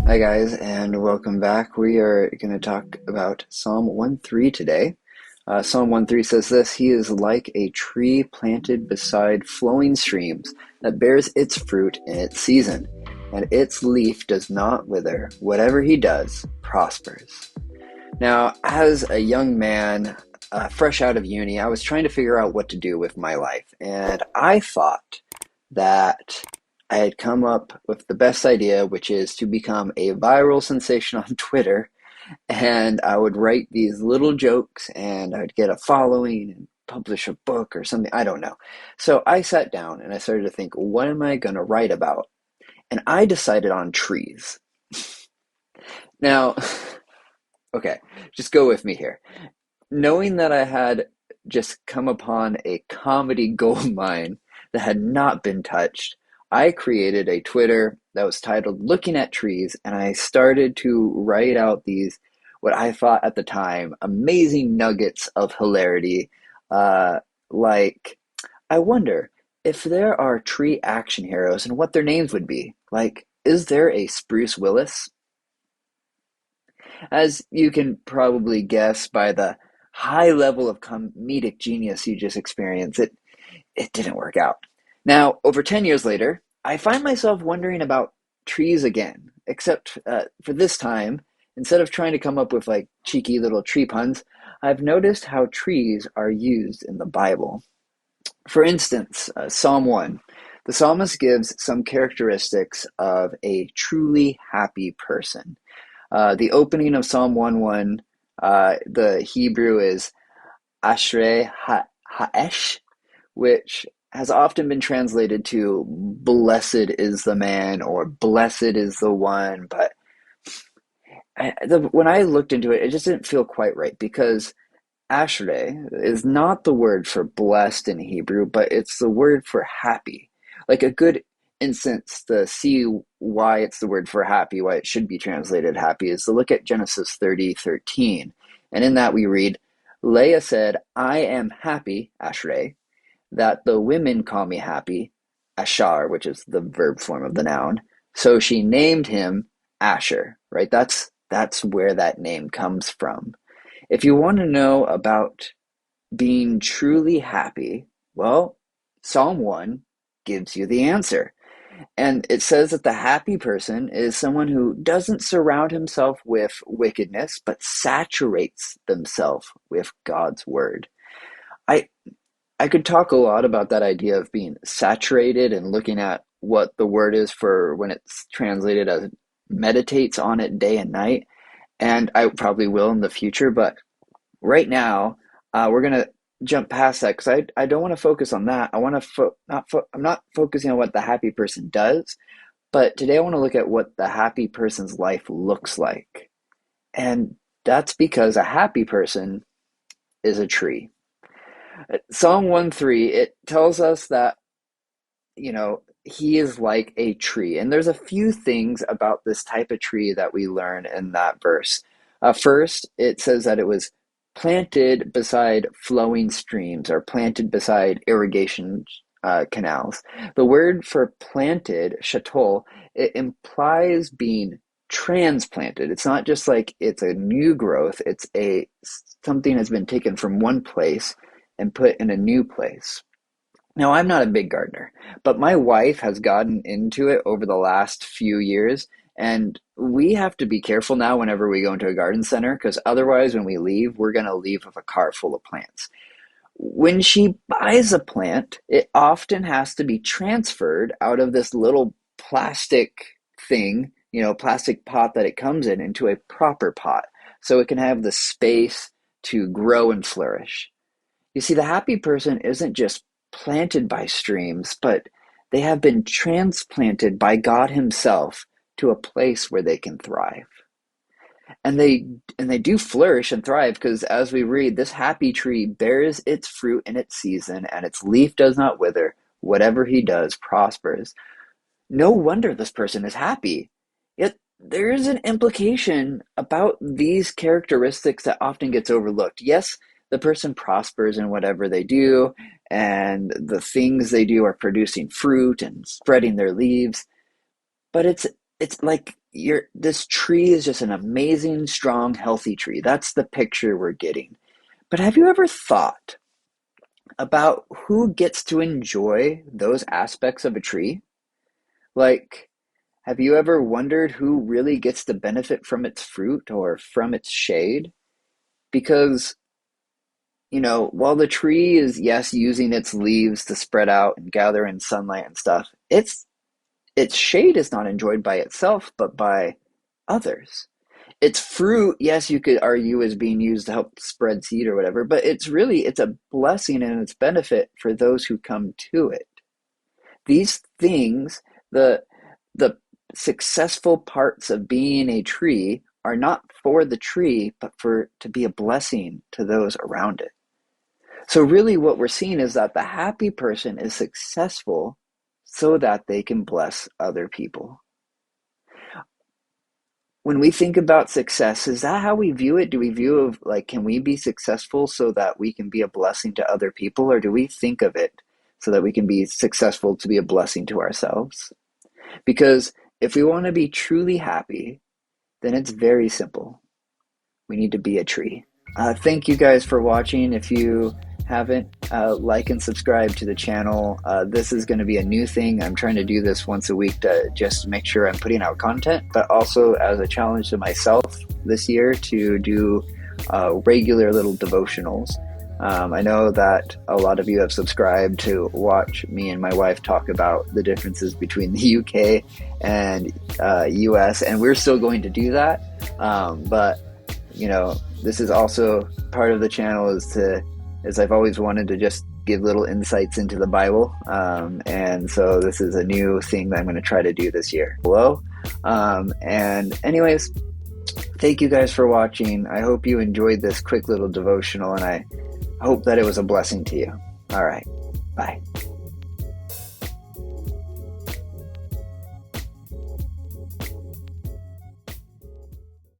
Hi guys, and welcome back. We are going to talk about Psalm 1:3 today. Psalm 1:3 says this: He is like a tree planted beside flowing streams that bears its fruit in its season, and its leaf does not wither. Whatever he does prospers. Now, as a young man, fresh out of uni, I was trying to figure out what to do with my life, and I thought that I had come up with the best idea, which is to become a viral sensation on Twitter, and I would write these little jokes, and I would get a following and publish a book or something. I don't know. So I sat down and I started to think, what am I going to write about? And I decided on trees. Now, okay, just go with me here. Knowing that I had just come upon a comedy gold mine that had not been touched, I created a Twitter that was titled Looking at Trees, and I started to write out these, what I thought at the time, amazing nuggets of hilarity. Uh, like, I wonder if there are tree action heroes and what their names would be. Like, is there a Spruce Willis? As you can probably guess by the high level of comedic genius you just experienced, it didn't work out. Now, over 10 years later, I find myself wondering about trees again, except for this time, instead of trying to come up with like cheeky little tree puns, I've noticed how trees are used in the Bible. For instance, Psalm 1, the psalmist gives some characteristics of a truly happy person. The opening of Psalm 1:1, the Hebrew is Ashrei Ha'esh, which has often been translated to blessed is the man or blessed is the one. But when I looked into it, it just didn't feel quite right because Ashrei is not the word for blessed in Hebrew, but it's the word for happy. Like a good instance to see why it's the word for happy, why it should be translated happy, is to look at Genesis 30:13. And in that we read, Leah said, I am happy, Ashrei, that the women call me happy, Ashar, which is the verb form of the noun. So she named him Asher, right? That's where that name comes from. If you want to know about being truly happy, well, Psalm 1 gives you the answer. And it says that the happy person is someone who doesn't surround himself with wickedness, but saturates themselves with God's word. I I could talk a lot about that idea of being saturated and looking at what the word is for when it's translated as meditates on it day and night. And I probably will in the future, but right now, we're gonna jump past that because I don't want to focus on that. I want to I'm not focusing on what the happy person does, but today I want to look at what the happy person's life looks like, and that's because a happy person is a tree. Psalm 1:3 it tells us that he is like a tree, and there's a few things about this type of tree that we learn in that verse. First, it says that it was planted beside flowing streams or planted beside irrigation canals. The word for planted, chatol, it implies being transplanted. It's not just like it's a new growth, it's a something has been taken from one place and put in a new place. Now, I'm not a big gardener, but my wife has gotten into it over the last few years, and we have to be careful now whenever we go into a garden center because otherwise, when we leave, we're going to leave with a car full of plants. When she buys a plant, it often has to be transferred out of this little plastic thing, plastic pot that it comes in, into a proper pot so it can have the space to grow and flourish. You see, the happy person isn't just planted by streams, but they have been transplanted by God Himself to a place where they can thrive. And they do flourish and thrive because as we read, this happy tree bears its fruit in its season, and its leaf does not wither. Whatever he does prospers. No wonder this person is happy. Yet there is an implication about these characteristics that often gets overlooked. Yes, the person prospers in whatever they do, and the things they do are producing fruit and spreading their leaves, but it's like this tree is just an amazing, strong, healthy tree. That's the picture we're getting. But have you ever thought about who gets to enjoy those aspects of a tree? Like, have you ever wondered who really gets to benefit from its fruit or from its shade? Because, while the tree is, yes, using its leaves to spread out and gather in sunlight and stuff, its shade is not enjoyed by itself, but by others. Its fruit, yes, you could argue is being used to help spread seed or whatever, but it's a blessing and its benefit for those who come to it. These things, the successful parts of being a tree are not for the tree, but for to be a blessing to those around it. So really what we're seeing is that the happy person is successful so that they can bless other people. When we think about success, is that how we view it? Do we view of like, can we be successful so that we can be a blessing to other people? Or do we think of it so that we can be successful to be a blessing to ourselves? Because if we want to be truly happy, then it's very simple. We need to be a tree. Thank you guys for watching. If you haven't, like and subscribe to the channel. This is going to be a new thing. I'm trying to do this once a week to just make sure I'm putting out content, but also as a challenge to myself this year to do regular little devotionals. I know that a lot of you have subscribed to watch me and my wife talk about the differences between the UK and US, and we're still going to do that. But this is also part of the channel is I've always wanted to just give little insights into the Bible. And so this is a new thing that I'm going to try to do this year. Hello. And anyways, thank you guys for watching. I hope you enjoyed this quick little devotional, and I hope that it was a blessing to you. All right. Bye.